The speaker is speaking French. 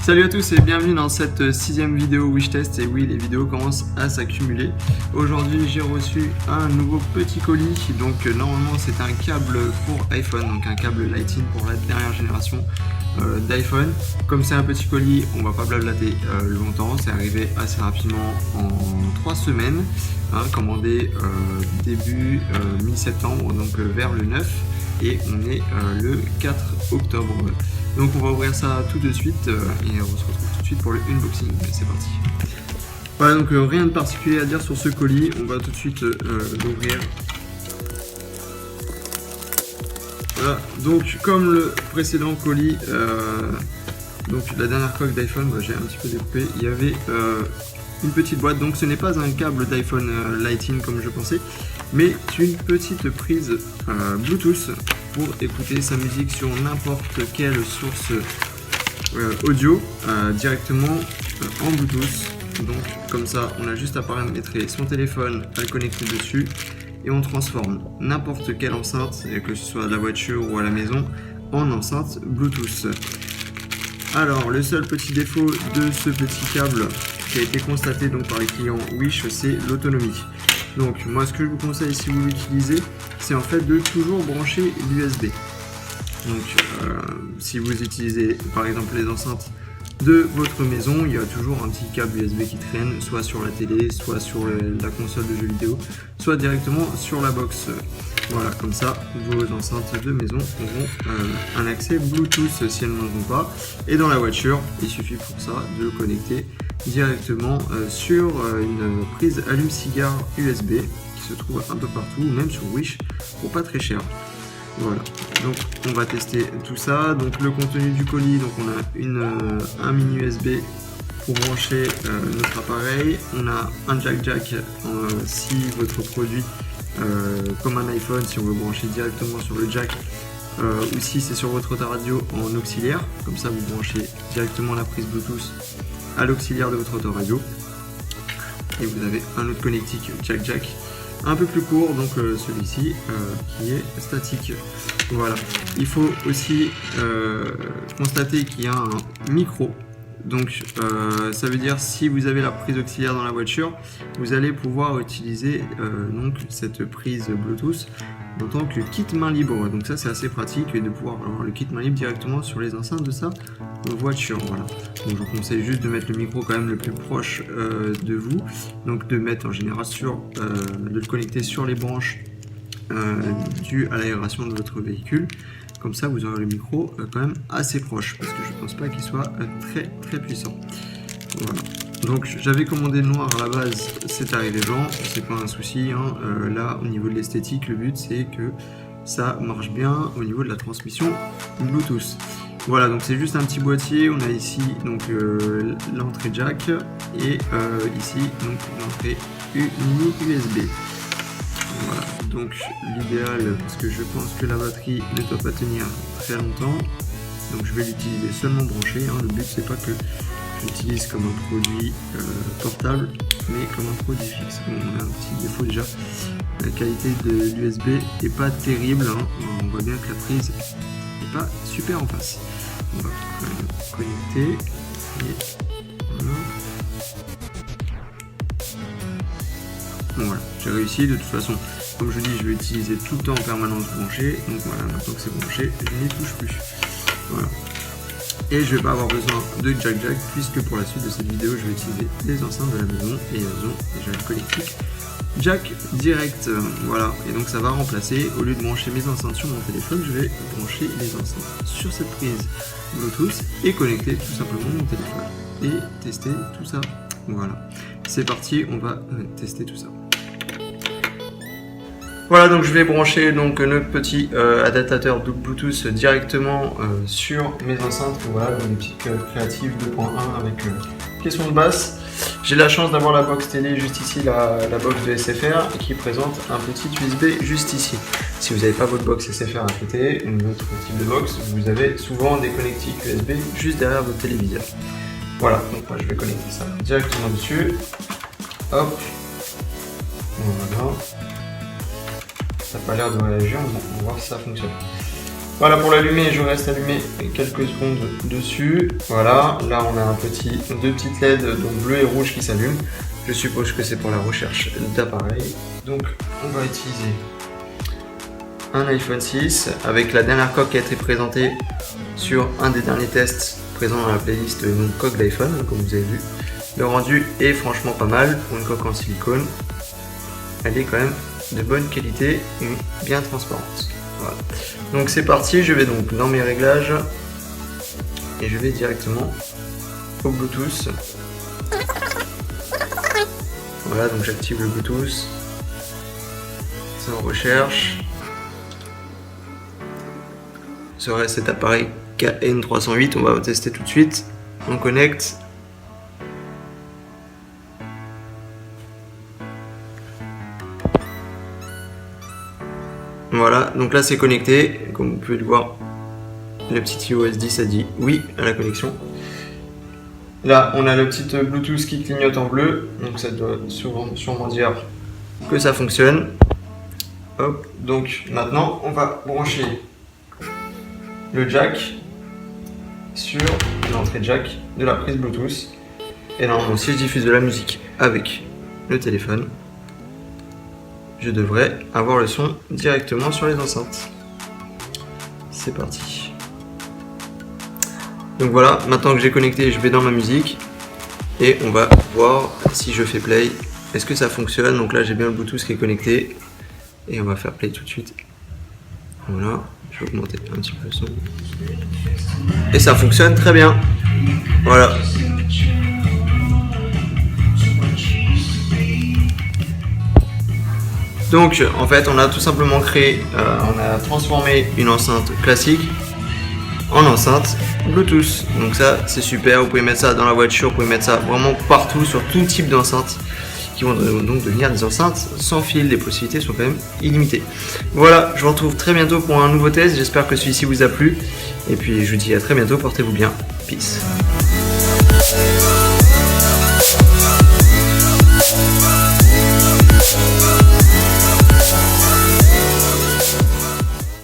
Salut à tous et bienvenue dans cette 6ème vidéo Wish Test. Et oui, les vidéos commencent à s'accumuler. Aujourd'hui, j'ai reçu un nouveau petit colis. Donc normalement, c'est un câble pour iPhone, donc un câble Lightning pour la dernière génération d'iPhone. Comme c'est un petit colis, on va pas blablater longtemps. C'est arrivé assez rapidement en 3 semaines, commandé début mi-septembre, donc vers le 9. Et on est le 4 octobre. Donc on va ouvrir ça tout de suite et on se retrouve tout de suite pour le unboxing. C'est parti. Voilà, donc rien de particulier à dire sur ce colis. On va tout de suite l'ouvrir. Voilà, donc comme le précédent colis, donc la dernière coque d'iPhone, j'ai un petit peu découpé. Il y avait une petite boîte, donc ce n'est pas un câble d'iPhone Lightning comme je pensais, mais une petite prise Bluetooth pour écouter sa musique sur n'importe quelle source audio directement en Bluetooth. Donc comme ça, on a juste à paramétrer son téléphone, à le connecter dessus et on transforme n'importe quelle enceinte, que ce soit à la voiture ou à la maison, en enceinte Bluetooth. Alors le seul petit défaut de ce petit câble qui a été constaté donc par les clients Wish, c'est l'autonomie. Donc moi ce que je vous conseille si vous l'utilisez, c'est en fait de toujours brancher l'USB. Donc si vous utilisez par exemple les enceintes de votre maison, il y a toujours un petit câble USB qui traîne, soit sur la télé, soit sur la console de jeux vidéo, soit directement sur la box. Voilà, comme ça vos enceintes de maison auront un accès Bluetooth si elles n'en ont pas. Et dans la voiture, il suffit pour ça de le connecter directement sur une prise allume-cigare USB qui se trouve un peu partout, même sur Wish, pour pas très cher. Voilà, donc on va tester tout ça. Donc le contenu du colis, donc on a un mini USB pour brancher notre appareil. On a un jack si votre produit, comme un iPhone, si on veut brancher directement sur le jack, ou si c'est sur votre autoradio en auxiliaire, comme ça vous branchez directement la prise Bluetooth à l'auxiliaire de votre autoradio. Et vous avez un autre connectique jack un peu plus court, donc celui-ci qui est statique. Voilà, il faut aussi constater qu'il y a un micro. Donc ça veut dire si vous avez la prise auxiliaire dans la voiture, vous allez pouvoir utiliser donc cette prise Bluetooth en tant que kit main libre. Donc ça c'est assez pratique de pouvoir avoir le kit main libre directement sur les enceintes de sa voiture. Voilà. Donc je vous conseille juste de mettre le micro quand même le plus proche de vous. Donc de mettre en général de le connecter sur les branches dues à l'aération de votre véhicule. Comme ça, vous aurez le micro quand même assez proche, parce que je ne pense pas qu'il soit très puissant. Voilà. Donc j'avais commandé le noir à la base, c'est arrivé blanc, c'est pas un souci. Là, au niveau de l'esthétique, le but c'est que ça marche bien au niveau de la transmission Bluetooth. Voilà, donc c'est juste un petit boîtier. On a ici donc l'entrée jack et ici donc l'entrée mini USB. Voilà, donc l'idéal, parce que je pense que la batterie ne doit pas tenir très longtemps, donc je vais l'utiliser seulement branché. Le but c'est pas que j'utilise comme un produit portable, mais comme un produit fixe. Bon, on a un petit défaut déjà, la qualité de l'USB est pas terrible, on voit bien que la prise n'est pas super en face. On va connecter et voilà. Voilà, j'ai réussi. De toute façon, comme je dis, je vais utiliser tout le temps en permanence branché. Donc voilà, maintenant que c'est branché, je n'y touche plus. Voilà. Et je vais pas avoir besoin de jack puisque pour la suite de cette vidéo, je vais utiliser les enceintes de la maison et elles ont déjà le connectique jack direct. Voilà, et donc ça va remplacer, au lieu de brancher mes enceintes sur mon téléphone, je vais brancher les enceintes sur cette prise Bluetooth et connecter tout simplement mon téléphone et tester tout ça. Voilà, c'est parti, on va tester tout ça. Voilà, donc je vais brancher donc notre petit adaptateur Bluetooth directement sur mes enceintes. Voilà, donc des petites créatives 2.1 avec caisson de basse. J'ai la chance d'avoir la box télé juste ici, la box de SFR, qui présente un petit USB juste ici. Si vous n'avez pas votre box SFR à côté, une autre type de box, vous avez souvent des connectiques USB juste derrière votre téléviseur. Voilà, donc moi je vais connecter ça directement dessus. Hop. Voilà. Ça n'a pas l'air de réagir, on va voir si ça fonctionne. Voilà, pour l'allumer, je reste allumé quelques secondes dessus. Voilà, là on a deux petites LED, donc bleu et rouge qui s'allument. Je suppose que c'est pour la recherche d'appareils. Donc on va utiliser un iPhone 6 avec la dernière coque qui a été présentée sur un des derniers tests présents dans la playlist, donc coque d'iPhone, comme vous avez vu. Le rendu est franchement pas mal pour une coque en silicone. Elle est quand même de bonne qualité et bien transparente. Voilà. Donc c'est parti, je vais donc dans mes réglages et je vais directement au Bluetooth. Voilà, donc j'active le Bluetooth. C'est en recherche. Serait cet appareil KN308, on va tester tout de suite. On connecte. Voilà, donc là c'est connecté, comme vous pouvez le voir, le petit iOS 10 a dit oui à la connexion. Là on a le petit Bluetooth qui clignote en bleu, donc ça doit sûrement dire que ça fonctionne. Hop, donc maintenant on va brancher le jack sur l'entrée jack de la prise Bluetooth. Et normalement si je diffuse de la musique avec le téléphone, je devrais avoir le son directement sur les enceintes. C'est parti. Donc voilà, maintenant que j'ai connecté, je vais dans ma musique et on va voir si je fais play. Est-ce que ça fonctionne? Donc là j'ai bien le Bluetooth qui est connecté et on va faire play tout de suite. Voilà, je vais augmenter un petit peu le son. Et ça fonctionne très bien. Voilà. Donc en fait on a tout simplement on a transformé une enceinte classique en enceinte Bluetooth. Donc ça c'est super, vous pouvez mettre ça dans la voiture, vous pouvez mettre ça vraiment partout sur tout type d'enceintes qui vont donc devenir des enceintes sans fil. Les possibilités sont quand même illimitées. Voilà, je vous retrouve très bientôt pour un nouveau test, j'espère que celui-ci vous a plu. Et puis je vous dis à très bientôt, portez-vous bien, peace.